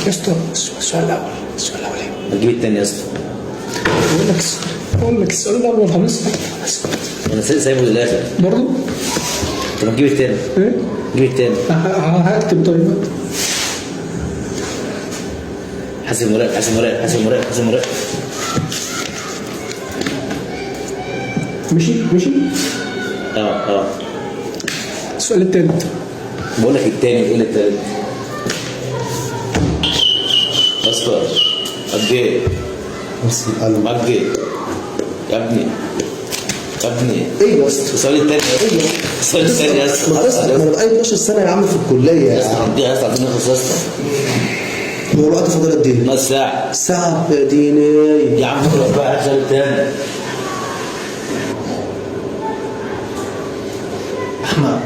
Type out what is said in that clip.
يا اسطى السؤال الاول، السؤال الاولاني. هتجيب التاني يا اسطى. بقول لك السؤال الاول خلاص. انا سايبه للاخر برضه. طب ما تجيب التاني. ايه؟ جيب التاني. هكتب طيب. حاسب مراقب حاسب مراقب حاسب مراقب حاسب مراقب. مشي. اه السؤال التالت. بقول لك التاني ايه التالت؟ يا اسطى قد ايه؟ قد ايه؟ يا ابني ايه يا اسطى؟ السؤال التاني السؤال التاني يا اسطى. ما اسطى انا بقالي 12 سنه يا عم في الكليه يا اسطى عندي يا اسطى عايزين نخلص يا اسطى. هو الوقت فاضل قد ايه؟ نص ساعة. ساعه يا ديني. يا عم خلاص بقى السؤال التاني. احمد